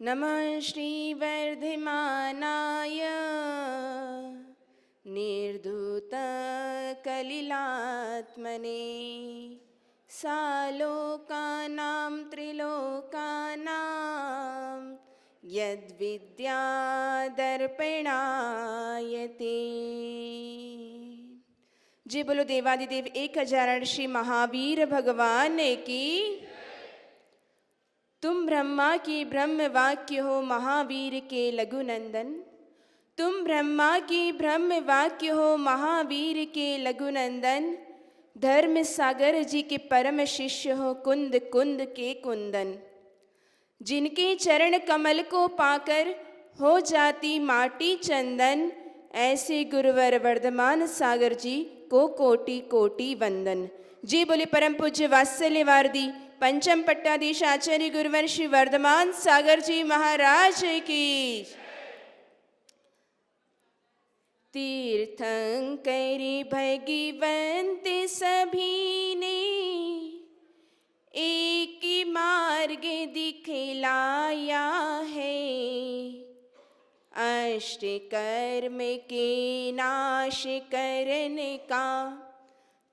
नमः श्रीवर्धमानाय निर्धूतकलिलात्मने सालोकानां त्रिलोकानां यद्विद्यादर्पणायते। जी बोलो देवादिदेव 1000 श्री महावीर भगवान की। तुम ब्रह्मा की ब्रह्म वाक्य हो महावीर के लघुनंदन। तुम ब्रह्मा की ब्रह्म वाक्य हो महावीर के लघुनंदन। धर्म सागर जी के परम शिष्य हो कुंद कुंद के कुंदन। जिनके चरण कमल को पाकर हो जाती माटी चंदन, ऐसे गुरुवर वर्धमान सागर जी को कोटि कोटि वंदन। जी बोले परम पूज्य वात्सल्य वारदी पंचम पट्टाधीश आचार्य गुरुवर श्री वर्धमान सागर जी महाराज की। तीर्थंकरी भगवंत सभी ने एक ही मार्ग दिखलाया है। अष्ट कर्म के नाश करने का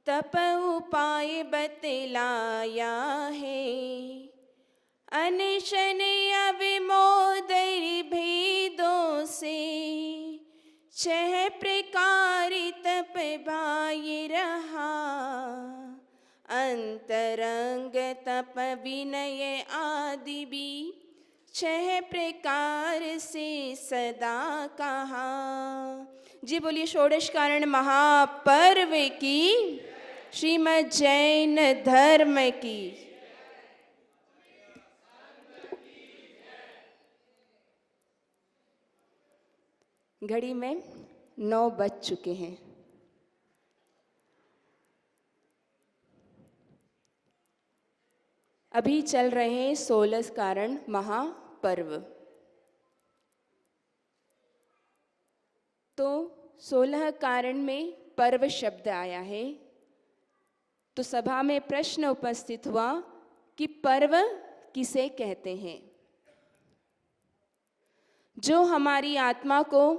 तप उपाय बतलाया है। अनशन अविमोदर भेदों से 6 प्रकार तप भाई रहा। अंतरंग तप विनय आदि भी 6 प्रकार से सदा कहा। जी बोलिए षोडश कारण महापर्व की, श्रीमद् जैन धर्म की। घड़ी में 9 बज चुके हैं। अभी चल रहे हैं 16 कारण महापर्व। तो 16 कारण में पर्व शब्द आया है। तो सभा में प्रश्न उपस्थित हुआ कि पर्व किसे कहते हैं। जो हमारी आत्मा को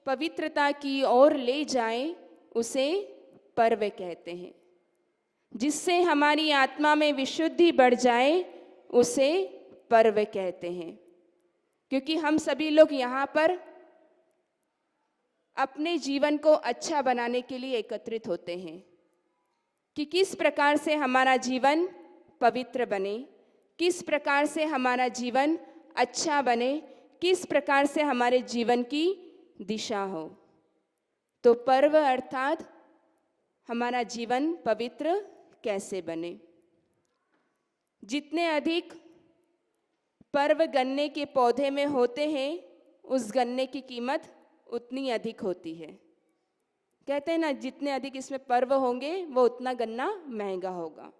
पवित्रता की ओर ले जाए उसे पर्व कहते हैं। जिससे हमारी आत्मा में विशुद्धि बढ़ जाए उसे पर्व कहते हैं। क्योंकि हम सभी लोग यहाँ पर अपने जीवन को अच्छा बनाने के लिए एकत्रित होते हैं कि किस प्रकार से हमारा जीवन पवित्र बने, किस प्रकार से हमारा जीवन अच्छा बने, किस प्रकार से हमारे जीवन की दिशा हो। तो पर्व अर्थात हमारा जीवन पवित्र कैसे बने। जितने अधिक पर्व गन्ने के पौधे में होते हैं उस गन्ने की कीमत उतनी अधिक होती है। कहते हैं ना, जितने अधिक इसमें पर्व होंगे वो उतना गन्ना महंगा होगा।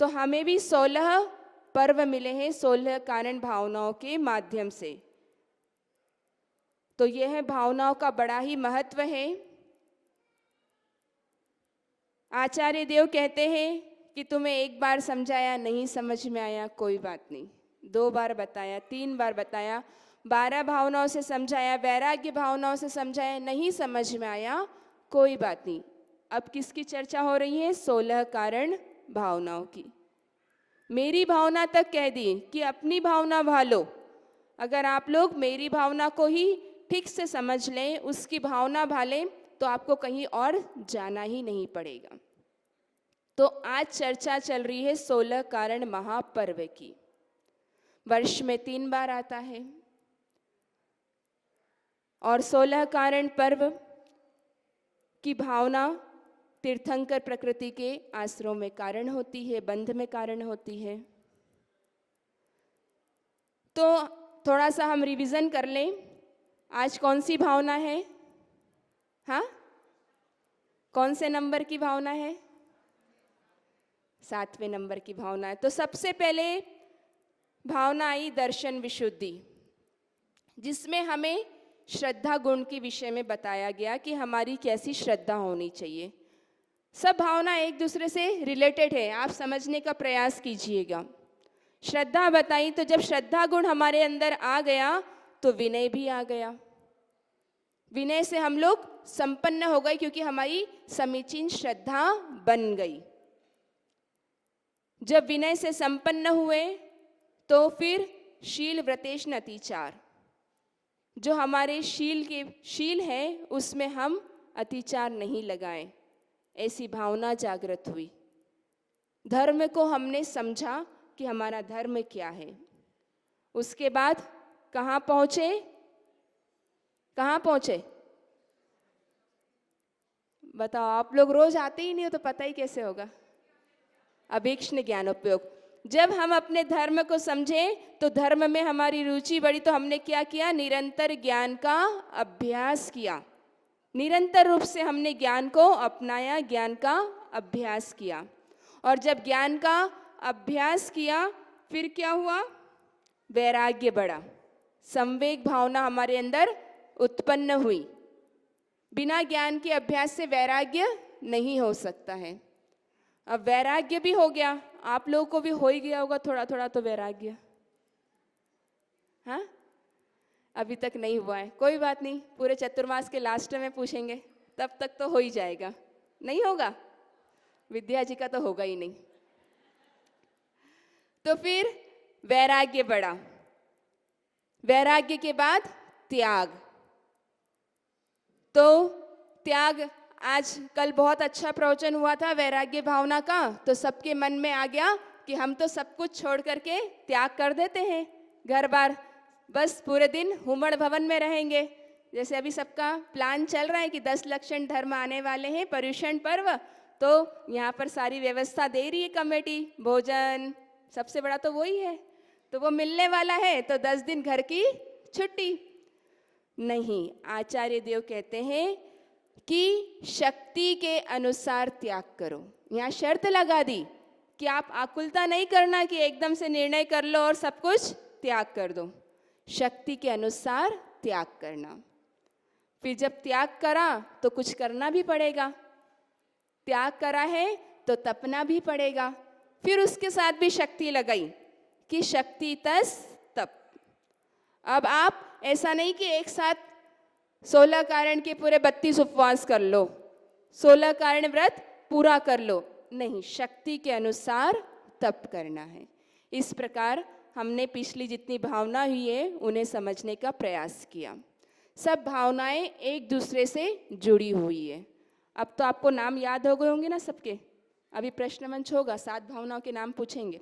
तो हमें भी 16 पर्व मिले हैं 16 कारण भावनाओं के माध्यम से। तो यह भावनाओं का बड़ा ही महत्व है। आचार्य देव कहते हैं कि तुम्हें एक बार समझाया नहीं समझ में आया कोई बात नहीं, 2 बार बताया, 3 बार बताया, 12 भावनाओं से समझाया, वैराग्य भावनाओं से समझाया, नहीं समझ में आया कोई बात नहीं। अब किसकी चर्चा हो रही है? 16 कारण भावनाओं की। मेरी भावना तक कह दी कि अपनी भावना भालो। अगर आप लोग मेरी भावना को ही ठीक से समझ लें, उसकी भावना भालें, तो आपको कहीं और जाना ही नहीं पड़ेगा। तो आज चर्चा चल रही है 16 कारण महापर्व की। वर्ष में 3 बार आता है और 16 कारण पर्व की भावना तीर्थंकर प्रकृति के आश्रयों में कारण होती है, बंध में कारण होती है। तो थोड़ा सा हम रिवीजन कर लें। आज कौन सी भावना है? हाँ, कौन से नंबर की भावना है? 7वें नंबर की भावना है। तो सबसे पहले भावना आई दर्शन विशुद्धि, जिसमें हमें श्रद्धा गुण के विषय में बताया गया कि हमारी कैसी श्रद्धा होनी चाहिए। सब भावना एक दूसरे से रिलेटेड है, आप समझने का प्रयास कीजिएगा। श्रद्धा बताई, तो जब श्रद्धा गुण हमारे अंदर आ गया तो विनय भी आ गया। विनय से हम लोग संपन्न हो गए क्योंकि हमारी समीचीन श्रद्धा बन गई। जब विनय से संपन्न हुए तो फिर शील व्रतेश अतिचार, जो हमारे शील है उसमें हम अतिचार नहीं लगाएं, ऐसी भावना जागृत हुई। धर्म को हमने समझा कि हमारा धर्म क्या है। उसके बाद कहाँ पहुँचे? कहाँ पहुँचे बताओ? आप लोग रोज आते ही नहीं हो तो पता ही कैसे होगा। अभीक्ष्ण ज्ञानोपयोग। जब हम अपने धर्म को समझें तो धर्म में हमारी रुचि बढ़ी, तो हमने क्या किया? निरंतर ज्ञान का अभ्यास किया। निरंतर रूप से हमने ज्ञान को अपनाया, ज्ञान का अभ्यास किया। और जब ज्ञान का अभ्यास किया फिर क्या हुआ? वैराग्य बढ़ा, संवेग भावना हमारे अंदर उत्पन्न हुई। बिना ज्ञान के अभ्यास से वैराग्य नहीं हो सकता है। अब वैराग्य भी हो गया, आप लोगों को भी हो ही गया होगा थोड़ा थोड़ा तो वैराग्य, हाँ? अभी तक नहीं हुआ है, कोई बात नहीं, पूरे चतुर्मास के लास्ट में पूछेंगे, तब तक तो हो ही जाएगा। नहीं होगा? विद्या जी का तो होगा ही नहीं। तो फिर वैराग्य बढ़ा, वैराग्य के बाद त्याग। तो त्याग, आज कल बहुत अच्छा प्रवचन हुआ था वैराग्य भावना का, तो सबके मन में आ गया कि हम तो सब कुछ छोड़ करके त्याग कर देते हैं, घर बार, बस पूरे दिन हुमड़ भवन में रहेंगे। जैसे अभी सबका प्लान चल रहा है कि 10 लक्षण धर्म आने वाले हैं, पर्युषण पर्व, तो यहाँ पर सारी व्यवस्था दे रही है कमेटी, भोजन सबसे बड़ा तो वही है, तो वो मिलने वाला है, तो 10 दिन घर की छुट्टी। नहीं, आचार्य देव कहते हैं कि शक्ति के अनुसार त्याग करो। यहाँ शर्त लगा दी कि आप आकुलता नहीं करना कि एकदम से निर्णय कर लो और सब कुछ त्याग कर दो। शक्ति के अनुसार त्याग करना। फिर जब त्याग करा तो कुछ करना भी पड़ेगा, त्याग करा है तो तपना भी पड़ेगा। फिर उसके साथ भी शक्ति लगाई कि शक्ति तस तप। अब आप ऐसा नहीं कि एक साथ 16 कारण के पूरे 32 उपवास कर लो, 16 कारण व्रत पूरा कर लो, नहीं, शक्ति के अनुसार तप करना है। इस प्रकार हमने पिछली जितनी भावना हुई है उन्हें समझने का प्रयास किया। सब भावनाएं एक दूसरे से जुड़ी हुई है। अब तो आपको नाम याद हो गए होंगे ना सबके। अभी प्रश्न मंच होगा, 7 भावनाओं के नाम पूछेंगे।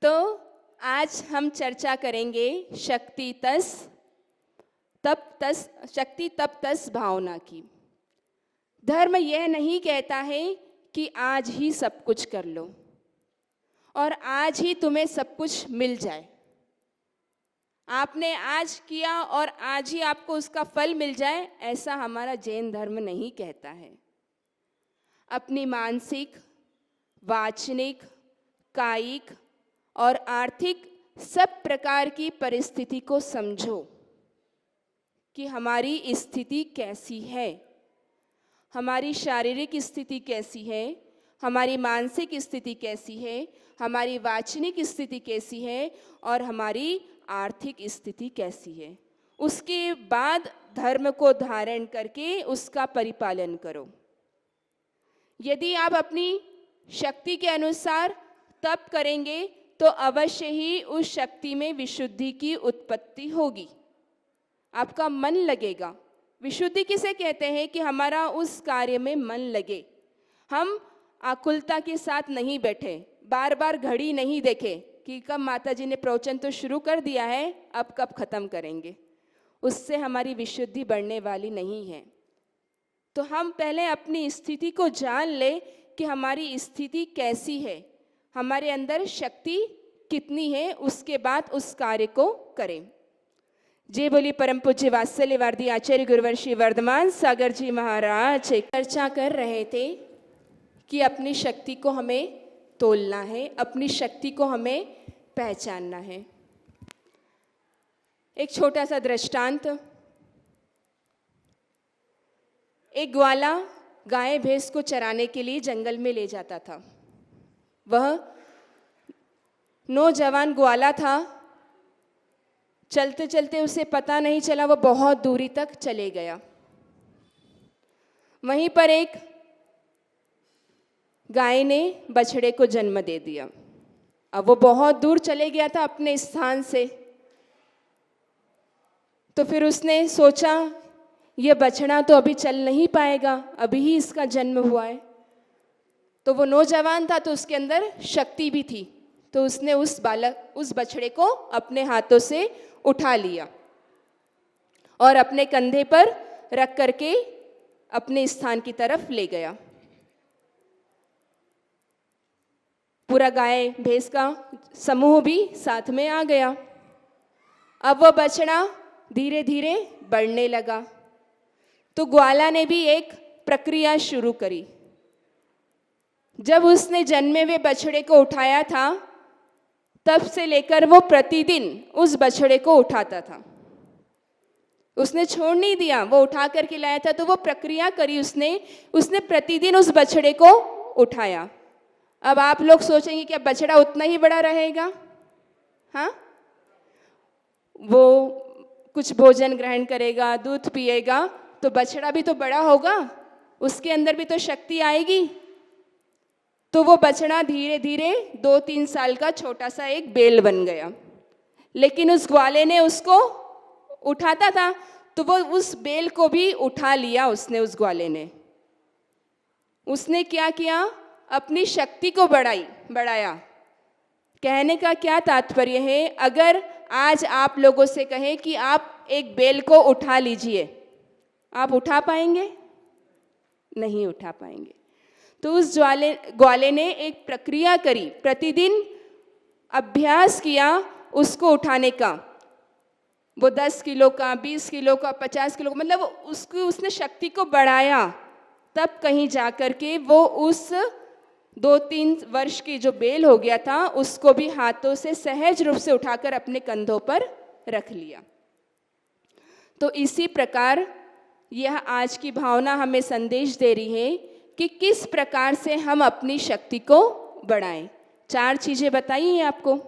तो आज हम चर्चा करेंगे शक्ति तप तस भावना की। धर्म यह नहीं कहता है कि आज ही सब कुछ कर लो और आज ही तुम्हें सब कुछ मिल जाए। आपने आज किया और आज ही आपको उसका फल मिल जाए, ऐसा हमारा जैन धर्म नहीं कहता है। अपनी मानसिक, वाचनिक, कायिक और आर्थिक सब प्रकार की परिस्थिति को समझो कि हमारी स्थिति कैसी है, हमारी शारीरिक स्थिति कैसी है, हमारी मानसिक स्थिति कैसी है, हमारी वाचनिक स्थिति कैसी है और हमारी आर्थिक स्थिति कैसी है। उसके बाद धर्म को धारण करके उसका परिपालन करो। यदि आप अपनी शक्ति के अनुसार तप करेंगे तो अवश्य ही उस शक्ति में विशुद्धि की उत्पत्ति होगी, आपका मन लगेगा। विशुद्धि किसे कहते हैं? कि हमारा उस कार्य में मन लगे, हम आकुलता के साथ नहीं बैठे, बार बार घड़ी नहीं देखे कि कब माता जी ने प्रवचन तो शुरू कर दिया है, अब कब खत्म करेंगे। उससे हमारी विशुद्धि बढ़ने वाली नहीं है। तो हम पहले अपनी स्थिति को जान ले कि हमारी स्थिति कैसी है, हमारे अंदर शक्ति कितनी है, उसके बाद उस कार्य को करें। जय बोली परम पूज्य वात्सल्यवर्धी आचार्य गुरुवर श्री वर्धमान सागर जी महाराज चर्चा कर रहे थे कि अपनी शक्ति को हमें तोलना है, अपनी शक्ति को हमें पहचानना है। एक छोटा सा दृष्टांत। एक ग्वाला गाय भैंस को चराने के लिए जंगल में ले जाता था। वह नौजवान ग्वाला था। चलते चलते उसे पता नहीं चला, वो बहुत दूरी तक चले गया। वहीं पर एक गाय ने बछड़े को जन्म दे दिया। अब वो बहुत दूर चले गया था अपने स्थान से, तो फिर उसने सोचा ये बछड़ा तो अभी चल नहीं पाएगा, अभी ही इसका जन्म हुआ है। तो वो नौजवान था तो उसके अंदर शक्ति भी थी, तो उसने उस बछड़े को अपने हाथों से उठा लिया और अपने कंधे पर रख करके अपने स्थान की तरफ ले गया। पूरा गाय भैंस का समूह भी साथ में आ गया। अब वो बछड़ा धीरे धीरे बढ़ने लगा, तो ग्वाला ने भी एक प्रक्रिया शुरू करी। जब उसने जन्मे हुए बछड़े को उठाया था, तब से लेकर वो प्रतिदिन उस बछड़े को उठाता था। उसने छोड़ नहीं दिया, वो उठा करके लाया था, तो वो प्रक्रिया करी उसने प्रतिदिन उस बछड़े को उठाया। अब आप लोग सोचेंगे कि अब बछड़ा उतना ही बड़ा रहेगा? हाँ, वो कुछ भोजन ग्रहण करेगा, दूध पिएगा, तो बछड़ा भी तो बड़ा होगा, उसके अंदर भी तो शक्ति आएगी। तो वो बछड़ा धीरे धीरे 2-3 साल का छोटा सा एक बैल बन गया। लेकिन उस ग्वाले ने उसको उठाता था, तो वो उस बैल को भी उठा लिया उस ग्वाले ने। उसने क्या किया? अपनी शक्ति को बढ़ाया। कहने का क्या तात्पर्य है? अगर आज आप लोगों से कहें कि आप एक बैल को उठा लीजिए, आप उठा पाएंगे? नहीं उठा पाएंगे। तो उस ग्वाले ने एक प्रक्रिया करी, प्रतिदिन अभ्यास किया उसको उठाने का। वो 10 किलो का, 20 किलो का, 50 किलो का, मतलब उसने शक्ति को बढ़ाया। तब कहीं जा कर के वो उस 2-3 वर्ष की जो बैल हो गया था, उसको भी हाथों से सहज रूप से उठाकर अपने कंधों पर रख लिया। तो इसी प्रकार यह आज की भावना हमें संदेश दे रही है कि किस प्रकार से हम अपनी शक्ति को बढ़ाएं। 4 चीज़ें बताई हैं आपको।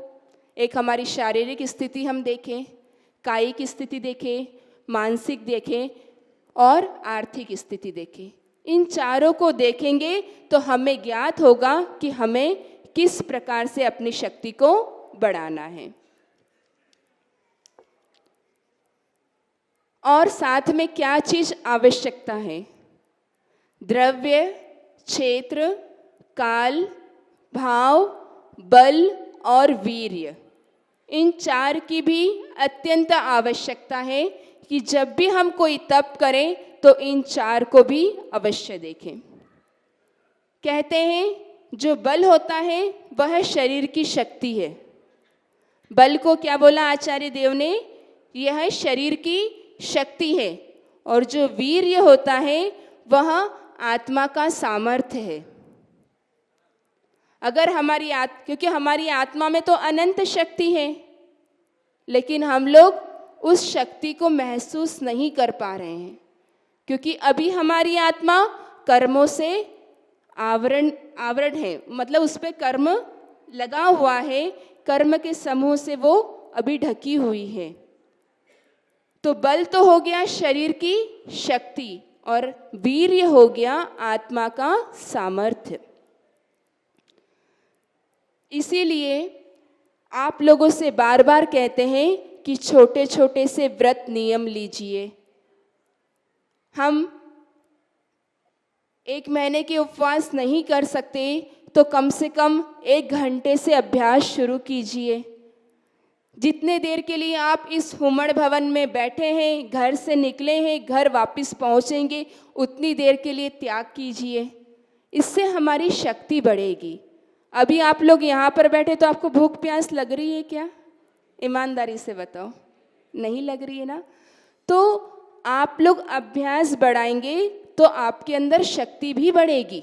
एक हमारी शारीरिक स्थिति हम देखें, कायिक स्थिति देखें, मानसिक देखें और आर्थिक स्थिति देखें। इन चारों को देखेंगे तो हमें ज्ञात होगा कि हमें किस प्रकार से अपनी शक्ति को बढ़ाना है। और साथ में क्या चीज़ आवश्यकता है? द्रव्य, क्षेत्र, काल, भाव, बल और वीर्य, इन 4 की भी अत्यंत आवश्यकता है कि जब भी हम कोई तप करें तो इन 4 को भी अवश्य देखें। कहते हैं जो बल होता है वह शरीर की शक्ति है। बल को क्या बोला आचार्य देव ने? यह शरीर की शक्ति है। और जो वीर्य होता है वह आत्मा का सामर्थ्य है। अगर क्योंकि हमारी आत्मा में तो अनंत शक्ति है, लेकिन हम लोग उस शक्ति को महसूस नहीं कर पा रहे हैं, क्योंकि अभी हमारी आत्मा कर्मों से आवरण है, मतलब उस पर कर्म लगा हुआ है, कर्म के समूह से वो अभी ढकी हुई है। तो बल तो हो गया शरीर की शक्ति और वीर्य हो गया आत्मा का सामर्थ्य। इसीलिए आप लोगों से बार बार कहते हैं कि छोटे छोटे से व्रत नियम लीजिए। हम 1 महीने के उपवास नहीं कर सकते तो कम से कम 1 घंटे से अभ्यास शुरू कीजिए। जितने देर के लिए आप इस हुमड़ भवन में बैठे हैं, घर से निकले हैं, घर वापस पहुंचेंगे, उतनी देर के लिए त्याग कीजिए। इससे हमारी शक्ति बढ़ेगी। अभी आप लोग यहाँ पर बैठे तो आपको भूख प्यास लग रही है क्या? ईमानदारी से बताओ, नहीं लग रही है ना? तो आप लोग अभ्यास बढ़ाएंगे तो आपके अंदर शक्ति भी बढ़ेगी।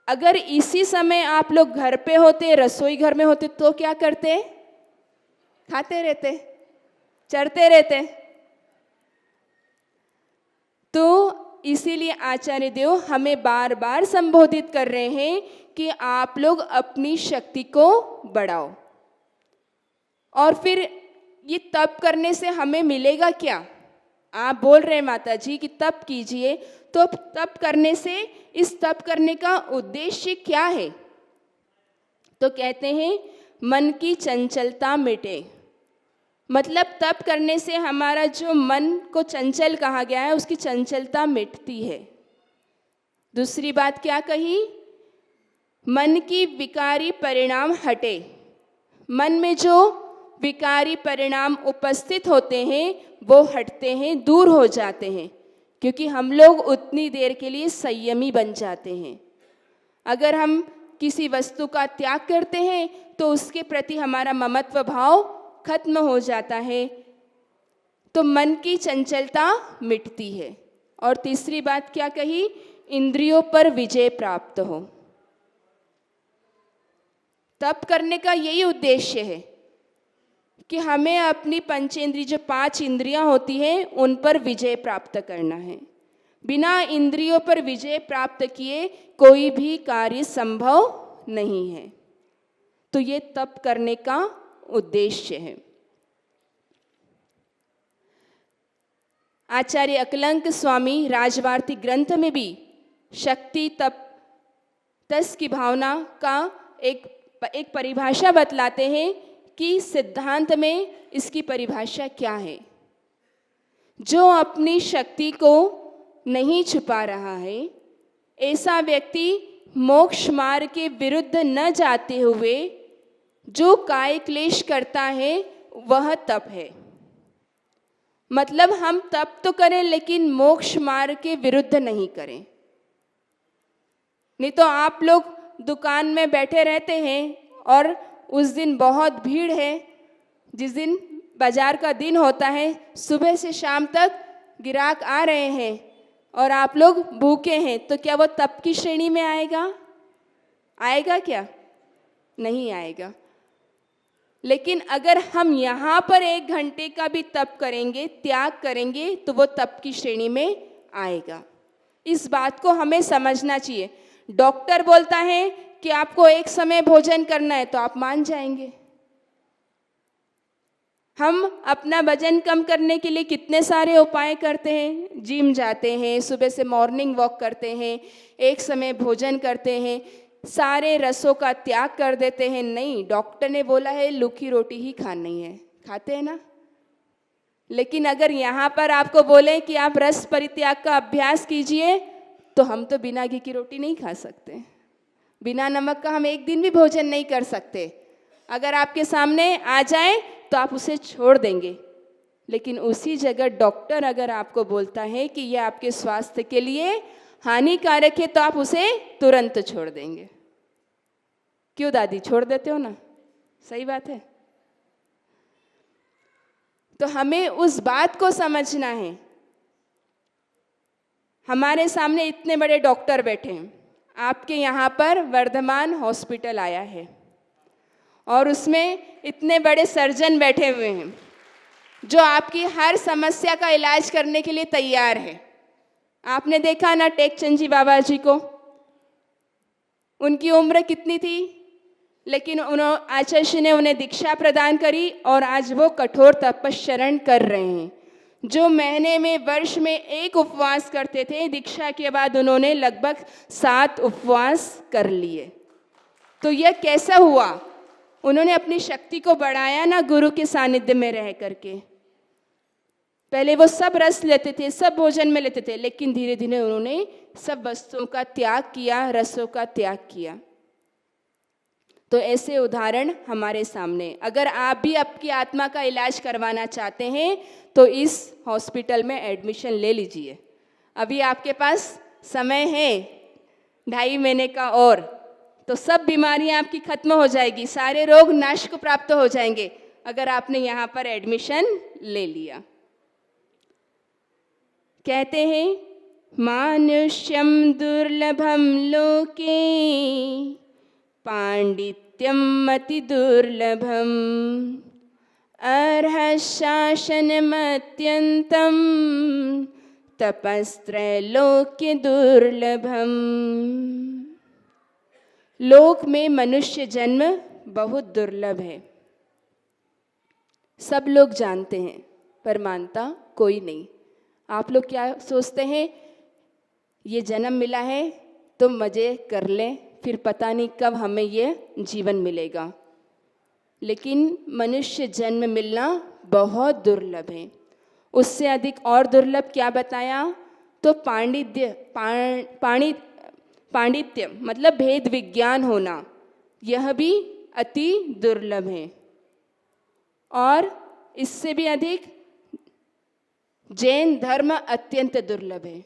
अगर इसी समय आप लोग घर पे होते, रसोई घर में होते, तो क्या करते? खाते रहते, चरते रहते। तो इसीलिए आचार्य देव हमें बार बार संबोधित कर रहे हैं कि आप लोग अपनी शक्ति को बढ़ाओ। और फिर ये तप करने से हमें मिलेगा क्या? आप बोल रहे हैं माता जी कि तप कीजिए, तो तप करने से, इस तप करने का उद्देश्य क्या है? तो कहते हैं मन की चंचलता मिटे। मतलब तप करने से हमारा जो मन को चंचल कहा गया है, उसकी चंचलता मिटती है। दूसरी बात क्या कही? मन की विकारी परिणाम हटे। मन में जो विकारी परिणाम उपस्थित होते हैं वो हटते हैं, दूर हो जाते हैं, क्योंकि हम लोग उतनी देर के लिए संयमी बन जाते हैं। अगर हम किसी वस्तु का त्याग करते हैं तो उसके प्रति हमारा ममत्व भाव खत्म हो जाता है, तो मन की चंचलता मिटती है। और तीसरी बात क्या कही? इंद्रियों पर विजय प्राप्त हो। तप करने का यही उद्देश्य है कि हमें अपनी पंचेंद्रिय, जो 5 इंद्रियां होती हैं, उन पर विजय प्राप्त करना है। बिना इंद्रियों पर विजय प्राप्त किए कोई भी कार्य संभव नहीं है। तो ये तप करने का उद्देश्य है। आचार्य अकलंक स्वामी राजवार्ती ग्रंथ में भी शक्ति तप तस की भावना का एक परिभाषा बतलाते हैं कि सिद्धांत में इसकी परिभाषा क्या है। जो अपनी शक्ति को नहीं छुपा रहा है, ऐसा व्यक्ति मोक्ष मार्ग के विरुद्ध न जाते हुए जो काय क्लेश करता है वह तप है। मतलब हम तप तो करें लेकिन मोक्ष मार्ग के विरुद्ध नहीं करें। नहीं तो आप लोग दुकान में बैठे रहते हैं और उस दिन बहुत भीड़ है, जिस दिन बाजार का दिन होता है, सुबह से शाम तक ग्राहक आ रहे हैं और आप लोग भूखे हैं, तो क्या वो तप की श्रेणी में आएगा? आएगा क्या? नहीं आएगा। लेकिन अगर हम यहाँ पर 1 घंटे का भी तप करेंगे, त्याग करेंगे, तो वो तप की श्रेणी में आएगा। इस बात को हमें समझना चाहिए। डॉक्टर बोलता है कि आपको 1 समय भोजन करना है, तो आप मान जाएंगे। हम अपना वजन कम करने के लिए कितने सारे उपाय करते हैं। जिम जाते हैं, सुबह से मॉर्निंग वॉक करते हैं, 1 समय भोजन करते हैं, सारे रसों का त्याग कर देते हैं। नहीं, डॉक्टर ने बोला है लूखी रोटी ही खानी है, खाते हैं ना। लेकिन अगर यहाँ पर आपको बोले कि आप रस परित्याग का अभ्यास कीजिए, तो हम तो बिना घी की रोटी नहीं खा सकते, बिना नमक का हम 1 दिन भी भोजन नहीं कर सकते। अगर आपके सामने आ जाए तो आप उसे छोड़ देंगे। लेकिन उसी जगह डॉक्टर अगर आपको बोलता है कि यह आपके स्वास्थ्य के लिए हानिकारक है, तो आप उसे तुरंत छोड़ देंगे। क्यों दादी? छोड़ देते हो ना, सही बात है। तो हमें उस बात को समझना है। हमारे सामने इतने बड़े डॉक्टर बैठे हैं, आपके यहाँ पर वर्धमान हॉस्पिटल आया है और उसमें इतने बड़े सर्जन बैठे हुए हैं जो आपकी हर समस्या का इलाज करने के लिए तैयार है। आपने देखा ना टेकचंद जी बाबा जी को, उनकी उम्र कितनी थी, लेकिन आचार्य ने उन्हें दीक्षा प्रदान करी और आज वो कठोर तपस्चरण कर रहे हैं। जो महीने में, वर्ष में 1 उपवास करते थे, दीक्षा के बाद उन्होंने लगभग 7 उपवास कर लिए। तो यह कैसा हुआ? उन्होंने अपनी शक्ति को बढ़ाया ना, गुरु के सानिध्य में रह करके। पहले वो सब रस लेते थे, सब भोजन में लेते थे, लेकिन धीरे धीरे उन्होंने सब वस्तुओं का त्याग किया, रसों का त्याग किया। तो ऐसे उदाहरण हमारे सामने। अगर आप भी आपकी आत्मा का इलाज करवाना चाहते हैं तो इस हॉस्पिटल में एडमिशन ले लीजिए। अभी आपके पास समय है 2.5 महीने का, और तो सब बीमारियां आपकी खत्म हो जाएगी, सारे रोग नाश को प्राप्त हो जाएंगे अगर आपने यहाँ पर एडमिशन ले लिया। कहते हैं मानुष्यम दुर्लभम लोके पांडित्यम अति दुर्लभम अर्हशासनमत्यंतम तपस्त्रैलोक्य दुर्लभम। लोक में मनुष्य जन्म बहुत दुर्लभ है। सब लोग जानते हैं पर मानता कोई नहीं। आप लोग क्या सोचते हैं, ये जन्म मिला है तो मज़े कर लें, फिर पता नहीं कब हमें ये जीवन मिलेगा। लेकिन मनुष्य जन्म मिलना बहुत दुर्लभ है। उससे अधिक और दुर्लभ क्या बताया, तो पांडित्य मतलब भेद विज्ञान होना, यह भी अति दुर्लभ है। और इससे भी अधिक जैन धर्म अत्यंत दुर्लभ है।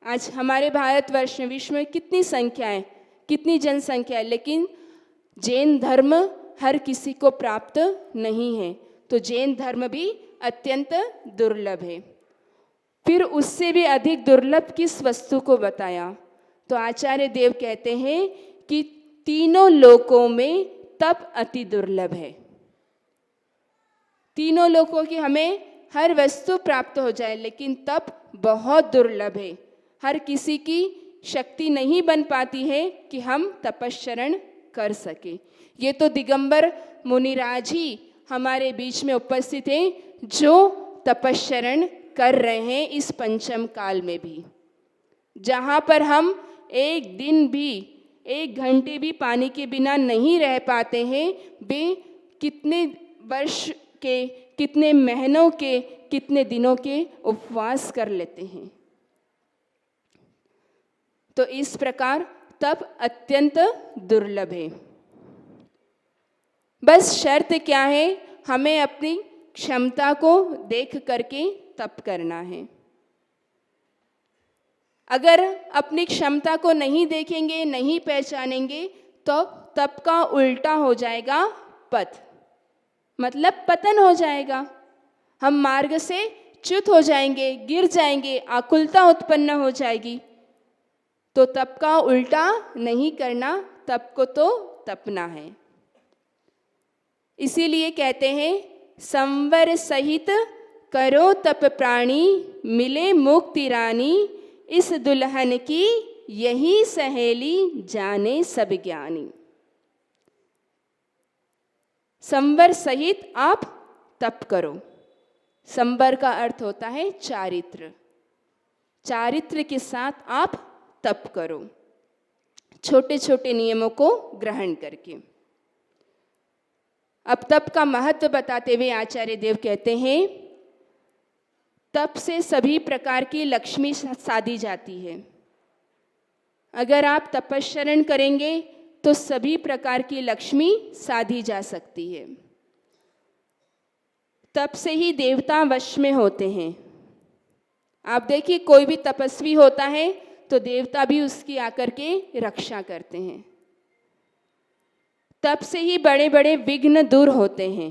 आज हमारे भारतवर्ष में, विश्व में कितनी संख्या है, कितनी जनसंख्या है, लेकिन जैन धर्म हर किसी को प्राप्त नहीं है। तो जैन धर्म भी अत्यंत दुर्लभ है। फिर उससे भी अधिक दुर्लभ किस वस्तु को बताया, तो आचार्य देव कहते हैं कि तीनों लोकों में तप अति दुर्लभ है। तीनों लोकों की हमें हर वस्तु प्राप्त हो जाए, लेकिन तप बहुत दुर्लभ है। हर किसी की शक्ति नहीं बन पाती है कि हम तपश्चरण कर सके। ये तो दिगंबर मुनिराज ही हमारे बीच में उपस्थित हैं, जो तपश्चरण कर रहे हैं इस पंचम काल में भी। जहाँ पर हम एक दिन भी, एक घंटे भी पानी के बिना नहीं रह पाते हैं, वे कितने वर्ष के, कितने महीनों के, कितने दिनों के उपवास कर लेते हैं। तो इस प्रकार तप अत्यंत दुर्लभ है। बस शर्त क्या है, हमें अपनी क्षमता को देख करके तप करना है। अगर अपनी क्षमता को नहीं देखेंगे, नहीं पहचानेंगे, तो तप का उल्टा हो जाएगा पथ, मतलब पतन हो जाएगा। हम मार्ग से च्युत हो जाएंगे, गिर जाएंगे, आकुलता उत्पन्न हो जाएगी। तो तप का उल्टा नहीं करना, तप को तो तपना है। इसीलिए कहते हैं, संवर सहित करो तप प्राणी, मिले मुक्ति रानी, इस दुल्हन की यही सहेली, जाने सब ज्ञानी। संवर सहित आप तप करो। संवर का अर्थ होता है चारित्र। चारित्र के साथ आप तप करो, छोटे छोटे नियमों को ग्रहण करके। अब तप का महत्व बताते हुए आचार्य देव कहते हैं, तप से सभी प्रकार की लक्ष्मी साधी जाती है। अगर आप तपश्चरण करेंगे तो सभी प्रकार की लक्ष्मी साधी जा सकती है। तप से ही देवता वश में होते हैं। आप देखिए, कोई भी तपस्वी होता है तो देवता भी उसकी आकर के रक्षा करते हैं। तप से ही बड़े बड़े विघ्न दूर होते हैं।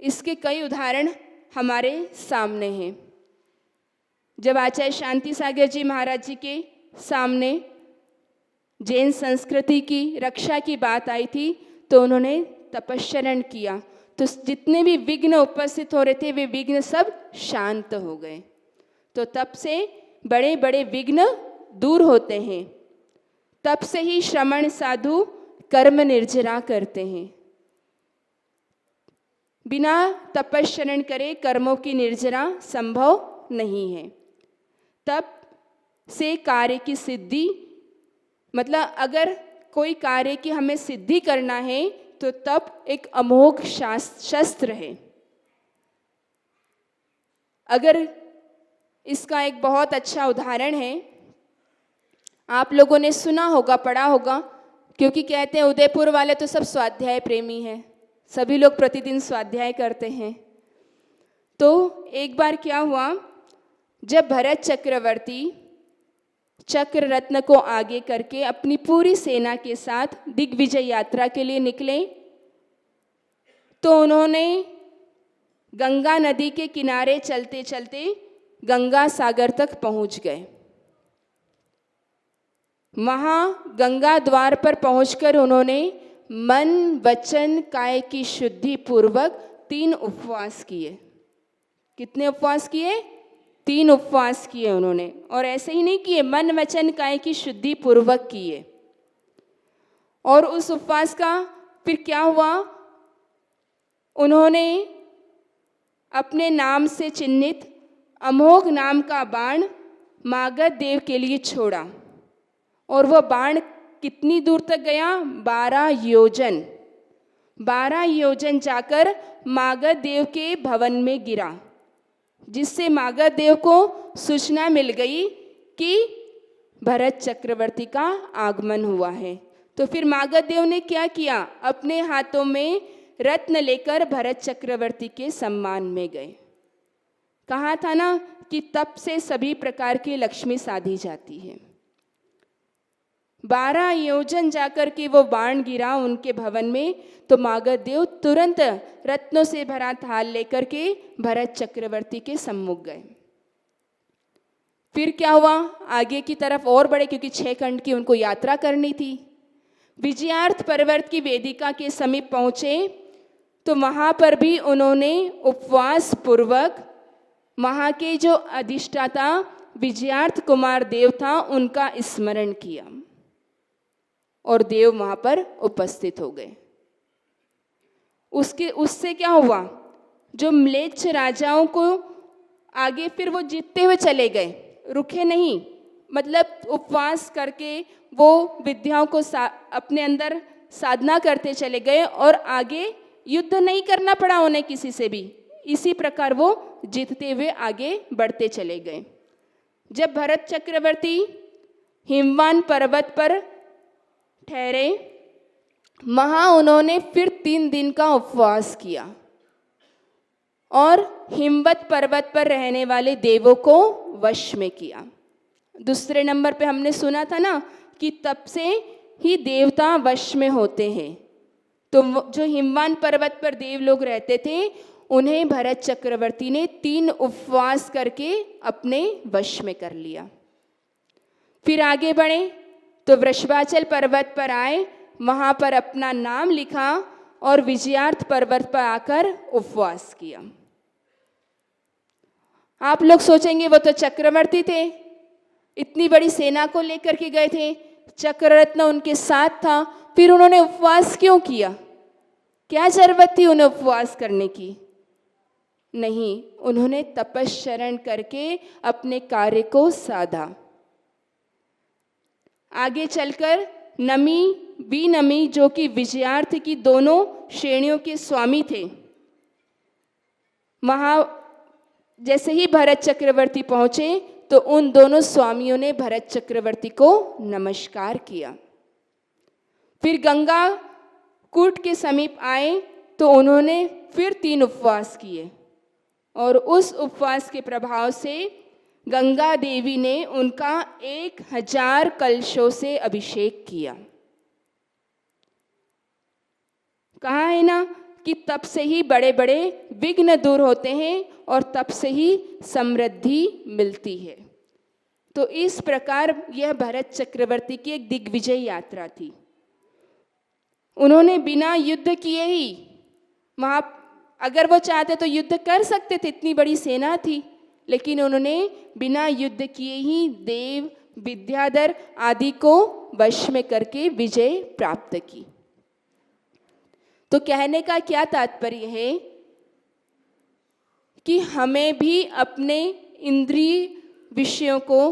इसके कई उदाहरण हमारे सामने हैं। जब आचार्य शांति सागर जी महाराज जी के सामने जैन संस्कृति की रक्षा की बात आई थी, तो उन्होंने तपश्चरण किया, तो जितने भी विघ्न उपस्थित हो रहे थे, वे विघ्न सब शांत हो गए। तो तप से बड़े बड़े विघ्न दूर होते हैं। तप से ही श्रमण साधु कर्म निर्जरा करते हैं। बिना तपश्चरण करे कर्मों की निर्जरा संभव नहीं है। तप से कार्य की सिद्धि, मतलब अगर कोई कार्य की हमें सिद्धि करना है तो तप एक अमोघ शस्त्र है। अगर इसका एक बहुत अच्छा उदाहरण है, आप लोगों ने सुना होगा, पढ़ा होगा, क्योंकि कहते हैं उदयपुर वाले तो सब स्वाध्याय प्रेमी हैं, सभी लोग प्रतिदिन स्वाध्याय करते हैं। तो एक बार क्या हुआ, जब भरत चक्रवर्ती चक्र रत्न को आगे करके अपनी पूरी सेना के साथ दिग्विजय यात्रा के लिए निकले, तो उन्होंने गंगा नदी के किनारे चलते चलते गंगा सागर तक पहुंच गए। वहाँ गंगा द्वार पर पहुंचकर उन्होंने मन वचन काय की शुद्धि पूर्वक 3 उपवास किए। कितने उपवास किए? 3 उपवास किए उन्होंने, और ऐसे ही नहीं किए, मन वचन काया की शुद्धि पूर्वक किए। और उस उपवास का फिर क्या हुआ, उन्होंने अपने नाम से चिन्हित अमोघ नाम का बाण मागध देव के लिए छोड़ा, और वह बाण कितनी दूर तक गया, 12 योजन। 12 योजन जाकर मागध देव के भवन में गिरा, जिससे मागध देव को सूचना मिल गई कि भरत चक्रवर्ती का आगमन हुआ है। तो फिर मागध देव ने क्या किया, अपने हाथों में रत्न लेकर भरत चक्रवर्ती के सम्मान में गए। कहा था ना कि तप से सभी प्रकार की लक्ष्मी साधी जाती है। 12 योजन जाकर के वो बाण गिरा उनके भवन में, तो मागध देव तुरंत रत्नों से भरा थाल लेकर के भरत चक्रवर्ती के सम्मुख गए। फिर क्या हुआ, आगे की तरफ और बढ़े, क्योंकि 6 खंड की उनको यात्रा करनी थी। विजयार्थ पर्वत की वेदिका के समीप पहुँचे, तो वहाँ पर भी उन्होंने उपवास पूर्वक वहाँ के जो अधिष्ठाता विजयार्थ कुमार देव था उनका स्मरण किया, और देव वहाँ पर उपस्थित हो गए। उससे क्या हुआ, जो म्लेच्छ राजाओं को आगे फिर वो जीतते हुए चले गए, रुके नहीं। मतलब उपवास करके वो विद्याओं को अपने अंदर साधना करते चले गए, और आगे युद्ध नहीं करना पड़ा उन्हें किसी से भी। इसी प्रकार वो जीतते हुए आगे बढ़ते चले गए। जब भरत चक्रवर्ती हिमवान पर्वत पर ठहरे, वहाँ उन्होंने फिर 3 दिन का उपवास किया, और हिमवत पर्वत पर रहने वाले देवों को वश में किया। दूसरे नंबर पे हमने सुना था ना कि तप से ही देवता वश में होते हैं। तो जो हिमवान पर्वत पर देव लोग रहते थे, उन्हें भरत चक्रवर्ती ने 3 उपवास करके अपने वश में कर लिया। फिर आगे बढ़े तो वृषभाचल पर्वत पर आए, वहाँ पर अपना नाम लिखा और विजयार्थ पर्वत पर आकर उपवास किया। आप लोग सोचेंगे वो तो चक्रवर्ती थे, इतनी बड़ी सेना को लेकर के गए थे, चक्ररत्न उनके साथ था, फिर उन्होंने उपवास क्यों किया? क्या जरूरत थी उन्हें उपवास करने की? नहीं, उन्होंने तपस्चरण करके अपने कार्य को साधा। आगे चलकर नमी विनमी, जो कि विजयार्थ की दोनों श्रेणियों के स्वामी थे, वहाँ जैसे ही भरत चक्रवर्ती पहुँचे तो उन दोनों स्वामियों ने भरत चक्रवर्ती को नमस्कार किया। फिर गंगा कूट के समीप आए तो उन्होंने फिर 3 उपवास किए, और उस उपवास के प्रभाव से गंगा देवी ने उनका 1000 कलशों से अभिषेक किया। कहा है ना कि तप से ही बड़े बड़े विघ्न दूर होते हैं, और तप से ही समृद्धि मिलती है। तो इस प्रकार यह भरत चक्रवर्ती की एक दिग्विजय यात्रा थी। उन्होंने बिना युद्ध किए ही वहाँ, अगर वो चाहते तो युद्ध कर सकते थे, इतनी बड़ी सेना थी, लेकिन उन्होंने बिना युद्ध किए ही देव विद्याधर आदि को वश में करके विजय प्राप्त की। तो कहने का क्या तात्पर्य है कि हमें भी अपने इंद्रिय विषयों को,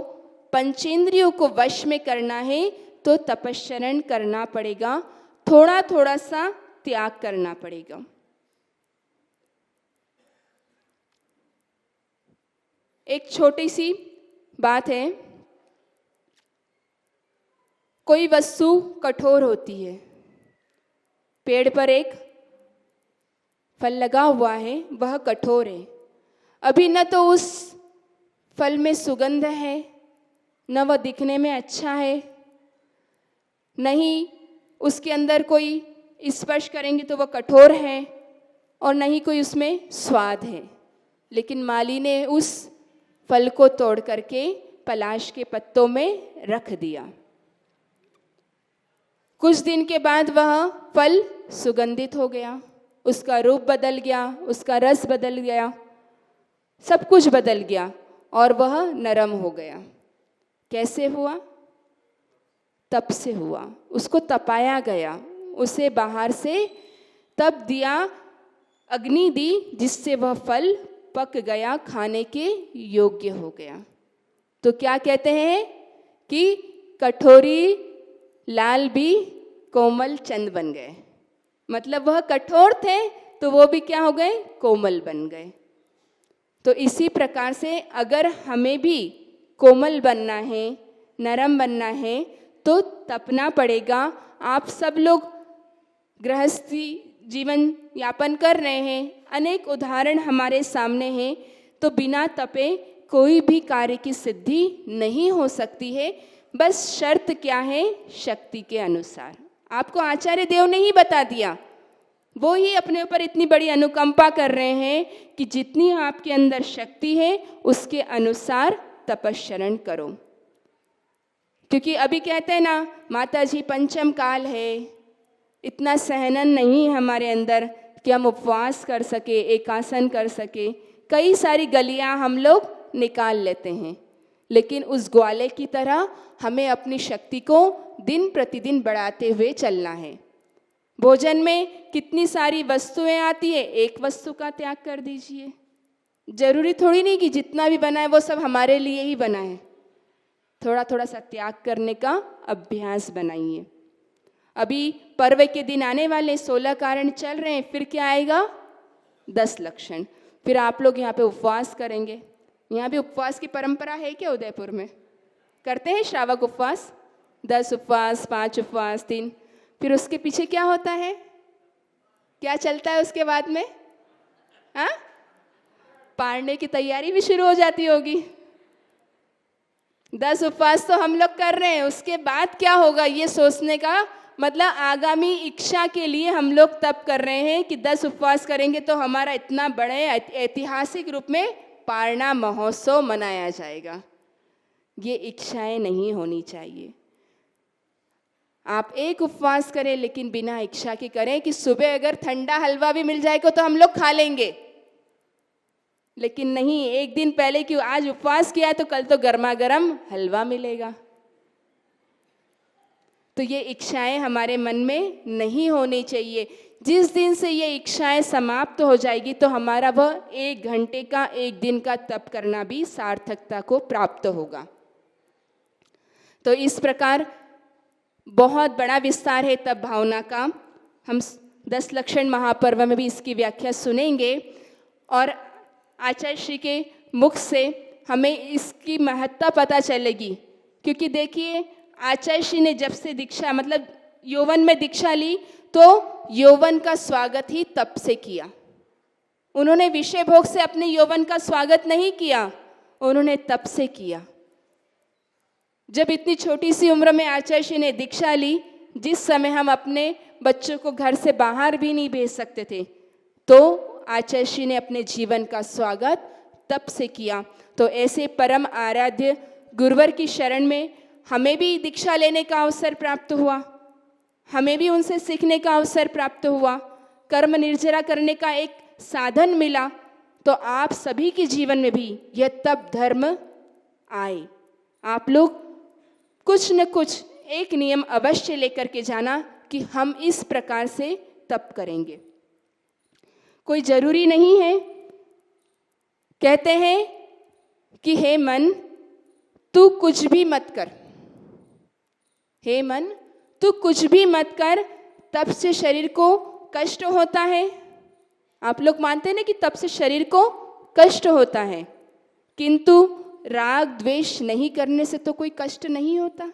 पंचेंद्रियों को वश में करना है तो तपस्चरण करना पड़ेगा, थोड़ा थोड़ा सा त्याग करना पड़ेगा। एक छोटी सी बात है, कोई वस्तु कठोर होती है, पेड़ पर एक फल लगा हुआ है, वह कठोर है। अभी न तो उस फल में सुगंध है, न वह दिखने में अच्छा है, नहीं उसके अंदर कोई स्पर्श करेंगे तो वह कठोर है, और नहीं कोई उसमें स्वाद है। लेकिन माली ने उस फल को तोड़ करके पलाश के पत्तों में रख दिया। कुछ दिन के बाद वह फल सुगंधित हो गया, उसका रूप बदल गया, उसका रस बदल गया, सब कुछ बदल गया, और वह नरम हो गया। कैसे हुआ? तप से हुआ, उसको तपाया गया, उसे बाहर से तप दिया, अग्नि दी, जिससे वह फल पक गया, खाने के योग्य हो गया। तो क्या कहते हैं कि कठोरी लाल भी कोमल चंद बन गए। मतलब वह कठोर थे तो वो भी क्या हो गए? कोमल बन गए। तो इसी प्रकार से अगर हमें भी कोमल बनना है, नरम बनना है, तो तपना पड़ेगा। आप सब लोग गृहस्थी जीवन यापन कर रहे हैं, अनेक उदाहरण हमारे सामने हैं। तो बिना तपे कोई भी कार्य की सिद्धि नहीं हो सकती है। बस शर्त क्या है? शक्ति के अनुसार। आपको आचार्य देव ने ही बता दिया, वो ही अपने ऊपर इतनी बड़ी अनुकंपा कर रहे हैं कि जितनी आपके अंदर शक्ति है उसके अनुसार तपश्चरण करो। क्योंकि अभी कहते हैं ना, माता जी पंचम काल है, इतना सहनन नहीं है हमारे अंदर कि हम उपवास कर सके, एकासन कर सके। कई सारी गलियां हम लोग निकाल लेते हैं, लेकिन उस ग्वाले की तरह हमें अपनी शक्ति को दिन प्रतिदिन बढ़ाते हुए चलना है। भोजन में कितनी सारी वस्तुएं आती है, एक वस्तु का त्याग कर दीजिए। जरूरी थोड़ी नहीं कि जितना भी बना है वो सब हमारे लिए ही बना है। थोड़ा थोड़ा सा त्याग करने का अभ्यास बनाइए। अभी पर्व के दिन आने वाले 16 कारण चल रहे हैं, फिर क्या आएगा? 10 लक्षण। फिर आप लोग यहाँ पे उपवास करेंगे। यहाँ भी उपवास की परंपरा है क्या? उदयपुर में करते हैं श्रावक उपवास, 10 उपवास, 5 उपवास, 3। फिर उसके पीछे क्या होता है? क्या चलता है उसके बाद में? हाँ, पारने की तैयारी भी शुरू हो जाती होगी। 10 उपवास तो हम लोग कर रहे हैं, उसके बाद क्या होगा ये सोचने का मतलब आगामी इच्छा के लिए हम लोग तप कर रहे हैं कि 10 उपवास करेंगे तो हमारा इतना बड़े ऐतिहासिक रूप में पारना महोत्सव मनाया जाएगा। ये इच्छाएं नहीं होनी चाहिए। आप एक उपवास करें लेकिन बिना इच्छा के करें कि सुबह अगर ठंडा हलवा भी मिल जाएगा तो हम लोग खा लेंगे, लेकिन नहीं, एक दिन पहले कि आज उपवास किया तो कल तो गर्मा गर्म हलवा मिलेगा। तो ये इच्छाएं हमारे मन में नहीं होनी चाहिए। जिस दिन से ये इच्छाएं समाप्त हो जाएगी तो हमारा वह 1 घंटे का, 1 दिन का तप करना भी सार्थकता को प्राप्त होगा। तो इस प्रकार बहुत बड़ा विस्तार है तप भावना का। हम 10 लक्षण महापर्व में भी इसकी व्याख्या सुनेंगे और आचार्य श्री के मुख से हमें इसकी महत्ता पता चलेगी। क्योंकि देखिए, आचार्य श्री ने जब से दीक्षा मतलब यौवन में दीक्षा ली तो यौवन का स्वागत ही तप से किया। उन्होंने विषय भोग से अपने यौवन का स्वागत नहीं किया, उन्होंने तप से किया। जब इतनी छोटी सी उम्र में आचार्य श्री ने दीक्षा ली, जिस समय हम अपने बच्चों को घर से बाहर भी नहीं भेज सकते थे, तो आचार्य श्री ने अपने जीवन का स्वागत तप से किया। तो ऐसे परम आराध्य गुरुवर की शरण में हमें भी दीक्षा लेने का अवसर प्राप्त हुआ, हमें भी उनसे सीखने का अवसर प्राप्त हुआ, कर्म निर्जरा करने का एक साधन मिला। तो आप सभी के जीवन में भी यह तप धर्म आए। आप लोग कुछ न कुछ एक नियम अवश्य लेकर के जाना कि हम इस प्रकार से तप करेंगे। कोई जरूरी नहीं है। कहते हैं कि हे मन तू कुछ भी मत कर, हे मन तू कुछ भी मत कर, तप से शरीर को कष्ट होता है। आप लोग मानते हैं ना कि तप से शरीर को कष्ट होता है, किंतु राग द्वेष नहीं करने से तो कोई कष्ट नहीं होता।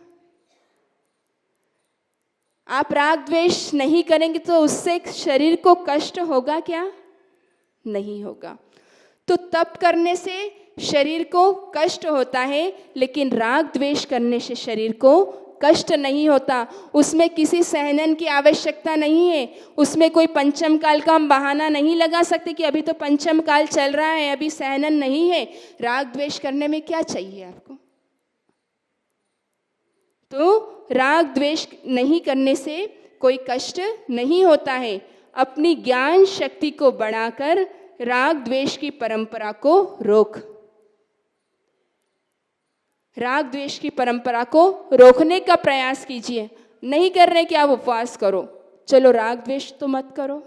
आप राग द्वेष नहीं करेंगे तो उससे शरीर को कष्ट होगा क्या? नहीं होगा। तो तप करने से शरीर को कष्ट होता है, लेकिन राग द्वेष करने से शरीर को कष्ट नहीं होता। उसमें किसी सहनन की आवश्यकता नहीं है। उसमें कोई पंचम काल का हम बहाना नहीं लगा सकते कि अभी तो पंचम काल चल रहा है, अभी सहनन नहीं है। राग द्वेष करने में क्या चाहिए आपको? तो राग द्वेष नहीं करने से कोई कष्ट नहीं होता है। अपनी ज्ञान शक्ति को बढ़ाकर राग द्वेष की परंपरा को रोक। राग द्वेष की परंपरा को रोकने का प्रयास कीजिए। नहीं कर रहे कि आप उपवास करो, चलो राग द्वेष तो मत करो,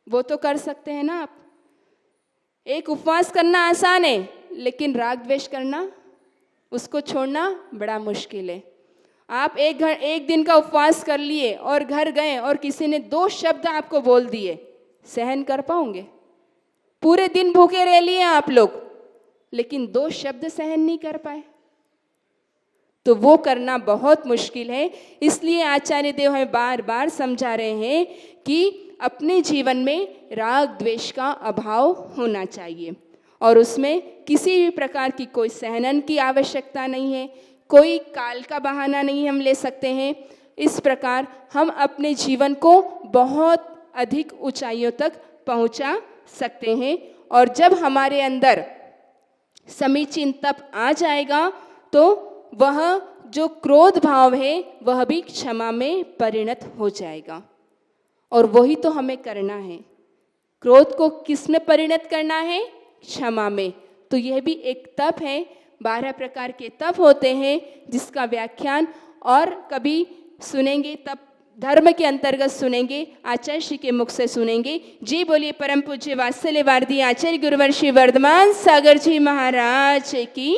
वो तो कर सकते हैं ना आप। एक उपवास करना आसान है, लेकिन राग द्वेष करना, उसको छोड़ना बड़ा मुश्किल है। आप एक दिन का उपवास कर लिए और घर गए और किसी ने 2 शब्द आपको बोल दिए, सहन कर पाओगे? पूरे दिन भूखे रह लिए आप लोग, लेकिन 2 शब्द सहन नहीं कर पाए, तो वो करना बहुत मुश्किल है। इसलिए आचार्य देव हमें बार बार समझा रहे हैं कि अपने जीवन में राग द्वेष का अभाव होना चाहिए और उसमें किसी भी प्रकार की कोई सहनन की आवश्यकता नहीं है, कोई काल का बहाना नहीं हम ले सकते हैं। इस प्रकार हम अपने जीवन को बहुत अधिक ऊंचाइयों तक पहुंचा सकते हैं। और जब हमारे अंदर समीचीन तप आ जाएगा तो वह जो क्रोध भाव है वह भी क्षमा में परिणत हो जाएगा। और वही तो हमें करना है। क्रोध को किस में परिणत करना है? क्षमा में। तो यह भी एक तप है। 12 प्रकार के तप होते हैं जिसका व्याख्यान और कभी सुनेंगे, तप धर्म के अंतर्गत सुनेंगे, आचार्य श्री के मुख से सुनेंगे। जी बोलिए परम पूज्य वात्सल्य वारदी आचार्य गुरुवर श्री वर्धमान सागर जी महाराज की।